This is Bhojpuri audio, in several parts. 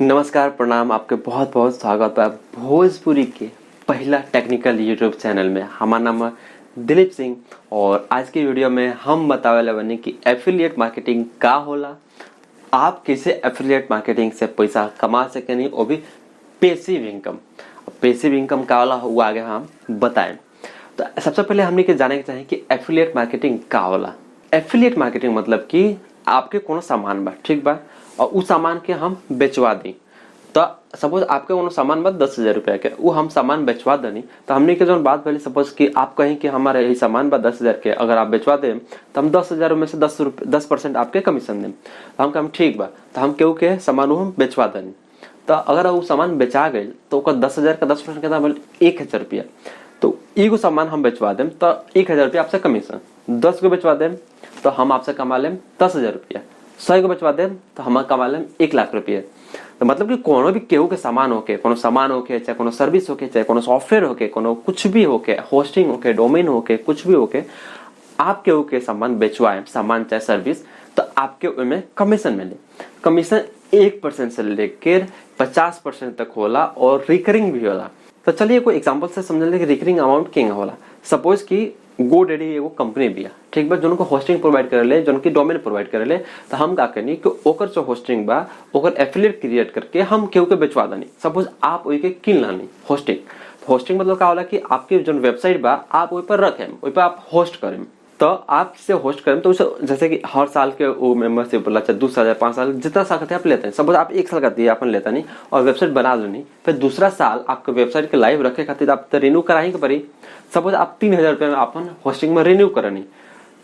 नमस्कार, प्रणाम। आपके बहुत बहुत स्वागत है भोजपुरी के पहला टेक्निकल यूट्यूब चैनल में। हमारा नाम है दिलीप सिंह और आज की वीडियो में हम बतावे बने कि एफिलिएट मार्केटिंग का होला, आप कैसे एफिलिएट मार्केटिंग से पैसा कमा सकेनी, वो भी पैसिव इनकम। पैसिव इनकम का होला वो आगे हम बताएं। तो सबसे पहले हमने के जाने के चाहिए कि एफिलिएट मार्केटिंग का होला। एफिलिएट मार्केटिंग मतलब कि आपके कोनो सामान बा, ठीक बा, और उस सामान के हम बेचवा दी। तो सपोज आपके कोनो सामान बा 10,000 रुपया के, वो हम सामान बेचवा देनी। तो हमने के जो बात पहले सपोज कि आप कहें कि हमारे यही सामान बा 10,000 के, अगर आप बेचवा दें तो हम 10,000 में से 10% आपके कमीशन दें। तो हम कहें ठीक बा, तो हम केहू के सामान हम बेचवा देनी। तो अगर वो सामान बेचा गई तो 10,000 का 10% कितना बोले 1,000 रुपया। तो एगो सामान हम बेचवा दें तो 1,000 रुपया आपसे कमीशन। 10 को बेचवा दें तो हम आपसे कमा लें 10,000 रुपया। 100 को बेचवा दें तो हम कमा लें 1,00,000 रुपये। तो मतलब कि कोनो भी केहू के सामान होके, कोनो सामान होके, चाहे कोनो सर्विस होके, चाहे कोनो सॉफ्टवेयर होके, कोनो कुछ भी होके, होस्टिंग होके, डोमेन होके, कुछ भी होके, आप केहू के सामान बेचवाएं, सामान चाहे सर्विस, तो आपके उनमें कमीशन मिले। कमीशन 1% से लेकर 50% तक होला और रिकरिंग भी होला। तो चलिए कोई एग्जांपल से समझ ले कि रिकरिंग अमाउंट किंग होला। सपोज कि GoDaddy एगो कंपनी बिया, ठीक बा, जोनको होस्टिंग प्रोवाइड करेले, जोनकी डोमेन प्रोवाइड करेले। तो हम का करनी कि ओकर जो होस्टिंग बा ओकर एफिलिएट क्रिएट करके हम केहू के बेचवा देनी। सपोज आप ओई के किन लानी होस्टिंग। होस्टिंग मतलब का होला कि आपके जो वेबसाइट बा आप ओई पर रखें, ओई पर आप होस्ट करें। तो आप से होस्ट करें तो उसे जैसे कि हर साल के वो मेंबरशिप वाला, चाहे 2 साल 5 साल जितना साल करते हैं आप लेते हैं। सपोज आप 1 साल करती है अपन लेता नहीं और वेबसाइट बना लेनी, फिर दूसरा साल आपके वेबसाइट के लाइव रखे खातिर आप तो रिन्यू कराही के पड़ी। सपोज आप 3,000 रुपये में अपन होस्टिंग में रिन्यू करनी,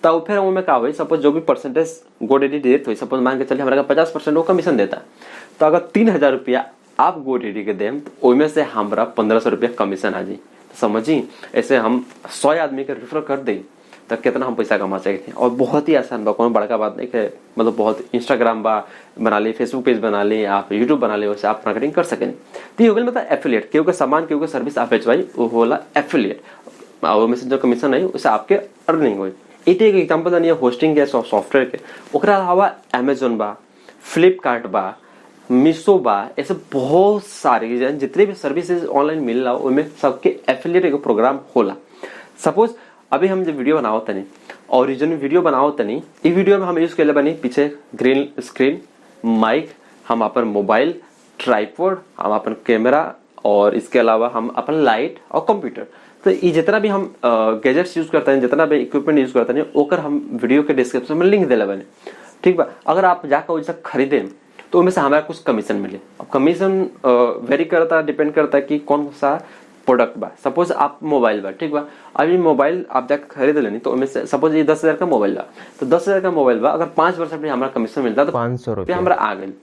तो फिर उनमें का हुई, सपोज जो भी परसेंटेज GoDaddy देते हुई, सपोज मान के चलिए हमारा 50% वो कमीशन देता। तो अगर 3,000 रुपया आप GoDaddy के दें तो उनमें से हमारा 1,500 रुपया कमीशन आ जाए। समझी, ऐसे हम 100 आदमी के रेफर कर दें तो कितना हम पैसा कमा सकते हैं। और बहुत ही आसान बा, कोई बड़का बात नहीं है। मतलब बहुत इंस्टाग्राम बना ली, फेसबुक पेज बना ली, आप यूट्यूब बना ली, वैसे आप मार्केटिंग कर सकें। तो ये हो गया मतलब एफिलिएट। केहू के सामान, केहू के सर्विस आप बेचवाई, वो होला एफिलिएट। और में से जो कमीशन आई उससे आपके अर्निंग हुई। एक एग्जाम्पल है होस्टिंग के, सॉफ्टवेयर के। ओकरा अलावा अमेजोन बा, फ्लिपकार्ट बा, मीशो बा, ऐसे बहुत सारे जितने भी सर्विसेज ऑनलाइन मिल रहा उनमें सबके एफिलिएट एगो प्रोग्राम होला। सपोज अभी हम जब वीडियो बनाओ तनी, ओरिजिनल वीडियो बनाओ तनी, इस वीडियो में हम यूज कर बनी पीछे ग्रीन स्क्रीन, माइक, हम अपन मोबाइल, ट्राइपॉड, हम अपन कैमरा, और इसके अलावा हम अपन लाइट और कंप्यूटर। तो ये जितना भी हम गैजेट्स यूज करते हैं, जितना भी इक्विपमेंट यूज करते हैं, ओकर हम वीडियो के डिस्क्रिप्शन में लिंक दिला बने, ठीक बा। अगर आप जाकर वैसा खरीदें तो उनमें से हमारा कुछ कमीशन मिले। अब कमीशन वेरी करता, डिपेंड करता है कि कौन सा प्रोडक्ट बा। सपोज आप मोबाइल बा, ठीक बा, अभी मोबाइल आप जाकर खरीद लेनी, तो उनमें से सपोज ये 10,000 का मोबाइल बा, तो 10,000 का मोबाइल बा, अगर 5% भी हमारा कमीशन मिलता तो 500 रुपया हमारा आ गई।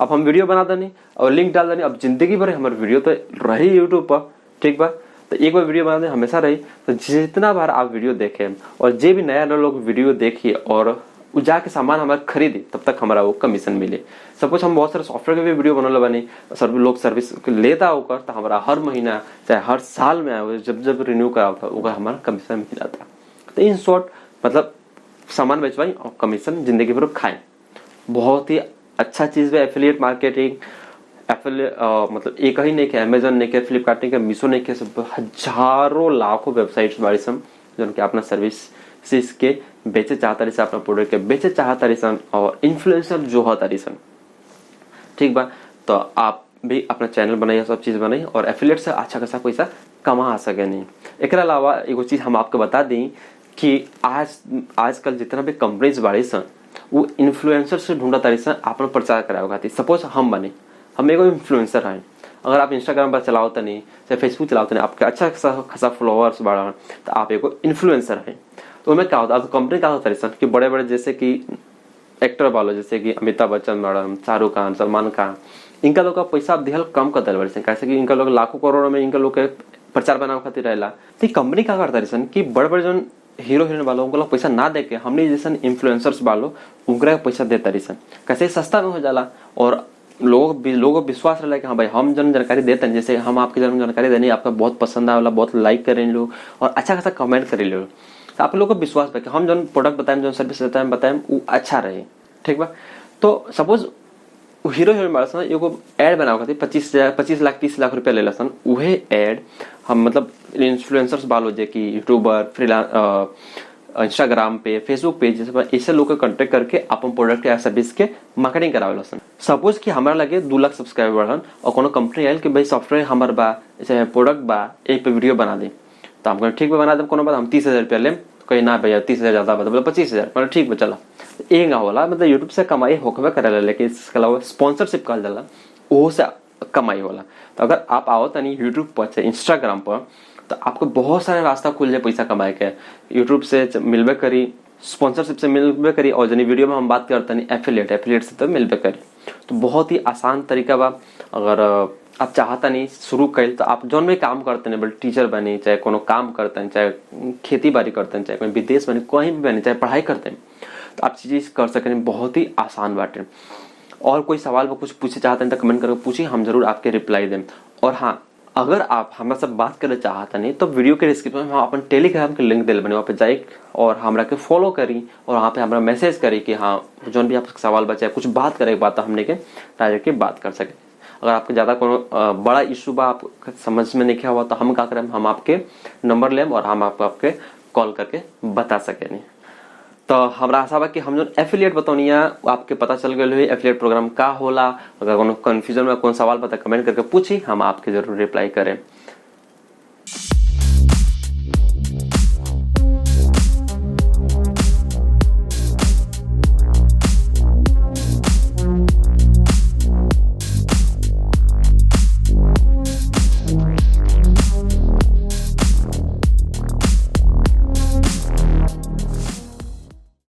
अब हम वीडियो बना देनी और लिंक डाल देनी, अब जिंदगी भर हमारी वीडियो तो रही यूट्यूब पर, ठीक बा। तो एक बार वीडियो बना देनी हमेशा रही, तो जितना बार आप वीडियो देखें और जो भी नया लोग वीडियो देखिए और जाके सामान हमारे खरीदे, तब तक हमारा वो कमीशन मिले। सपोज हम बहुत सारे सॉफ्टवेयर के भी वीडियो बनल बनी, लोग सर्विस लेता होकर, तो हमारा हर महीना चाहे हर साल में जब जब रिन्यू करा था वो हमारा कमीशन मिला था। तो इन शॉर्ट मतलब सामान बेचवाई और कमीशन जिंदगी भर खाएं। बहुत ही अच्छा चीज है एफिलिएट मार्केटिंग। मतलब एक ही नहीं के, अमेजन नहीं के, फ्लिपकार्ट नहीं के, मीशो नहीं के, सब हजारों लाखों वेबसाइट्स बारी सन जो अपना सर्विस के बेचे चाहता रही, अपना प्रोडक्ट के बेचे चाहता रही और इन्फ्लुएंसर जो होता रही, ठीक बा। तो आप भी अपना चैनल बनाइए, सब चीज बनाइए और एफिलिएट से अच्छा खासा पैसा कमा सके नहीं। एक अलावा एगो चीज हम आपको बता दें कि आजकल जितना भी कंपनीज बाड़ी सन वो इन्फ्लुएंसर से ढूंढा तारी सन अपना प्रचार करावे खातिर। सपोज हम एगो इन्फ्लुएंसर हैं, अगर आप इंस्टाग्राम पर चलाओ तनी, चाहे फेसबुक चलाओ तनी, आपके अच्छा खासा फॉलोअर्स बढ़ा, तो आप एगो इन्फ्लुएंसर हैं। तो उनमें क्या होता है, कंपनी क्या होता है कि बड़े बड़े जैसे कि एक्टर वालों, जैसे कि अमिताभ बच्चन मैडम, शाहरुख खान, सलमान खान, इनका लोग का पैसा दिहल कम कर दिल बड़े, कैसे कि इनका लोग लाखों करोड़ों में इनका लोग के प्रचार बनावे खातिर रहेला। तो कंपनी क्या करता है कि बड़े बड़े जो हीरो हीरोइन वालों उनको लोग पैसा ना दे के हमने जैसे इन्फ्लुएंसर्स वालों उनका पैसा देता रही, कैसे सस्ता में हो जाला और लोगों को विश्वास रहा कि हाँ भाई हम जन जानकारी देते हैं, जैसे हम आपके जन जानकारी देनी, आपका बहुत पसंद आवेला, बहुत लाइक करें लोग और अच्छा खासा कमेंट करें लोग, तो आप लोगों को विश्वास है कि हम जो प्रोडक्ट बताएं, जो सर्विस बताएं वो अच्छा रहे, ठीक बा। तो सपोज हीरो हीरोइन बाड़ा सन एगो एड बनावे खातिर 25 लाख 30 लाख रुपया ले लसन। उहे एड हम मतलब इन्फ्लुएंसर्स बालो जे कि यूट्यूबर इंस्टाग्राम पे फेसबुक पे जैसे ऐसे लोग के कांटेक्ट करके अपन प्रोडक्ट या सर्विस के मार्केटिंग करावे लसन। सपोज कि हमरा लगे 2 लाख सब्सक्राइबर हन और कोनो कंपनी आयल कि भाई सॉफ्टवेयर हमर बा जैसे प्रोडक्ट बा एक पे वीडियो बना दे, तो हम ठीक पे बना दे कोनो बात हम 30,000 रुपया लेम। कहीं ना भैया 30,000 ज्यादा मतलब 25,000 मतलब ठीक बा चला। एक ना होला मतलब यूट्यूब से कमाई होकबे करेला, लेकिन इसके अलावा स्पॉन्सरशिप कहल जाला ओहो से कमाई होला। तो अगर आप आओ तनी यूट्यूब पर से इंस्टाग्राम पर तो आपको बहुत सारे रास्ता खुल जाए पैसा कमाए के। यूट्यूब से मिलबे करी, स्पॉन्सरशिप से मिलबे करी, और जनी वीडियो में हम बात करते नहीं एफिलिएट से तो मिलबे करी। तो बहुत ही आसान तरीका बा। अगर आप चाहता नहीं शुरू कर तो आप जौन भी काम करते हैं, बल्कि टीचर बने चाहे कोनो काम करते हैं, चाहे खेती बाड़ी करते हैं, चाहे कोई विदेश बने, कहीं भी बने, चाहे पढ़ाई करते हैं, तो आप चीज़ कर सकें। बहुत ही आसान बाटे। और कोई सवाल पर कुछ पूछे चाहते हैं तो कमेंट करके पूछिए, हम जरूर आपके रिप्लाई दें। और हाँ, अगर आप हमारे साथ बात करना चाहते नहीं तो वीडियो के डिस्क्रिप्शन में हम अपन टेलीग्राम के लिंक दिल बने, वहाँ पे जाए और हमरा के फॉलो करी और वहाँ पे हमरा मैसेज करी कि हाँ जो भी आपका सवाल बचा है कुछ बात करे बात हमने के डायरेक्ट बात कर सके। अगर आपके ज़्यादा कोनो बड़ा इशू बा आप समझ में नहीं हुआ तो हम क्या करें, हम आपके नंबर लें और हम आपके कॉल करके बता सकें। तो हमरा आशा बा कि हम जो एफिलिएट बतौनिया आपके पता चल गए हुई एफिलिएट प्रोग्राम का होला। अगर कोनो कंफ्यूजन में कौन सवाल पता कमेंट करके पूछी, हम आपके जरूर रिप्लाई करें।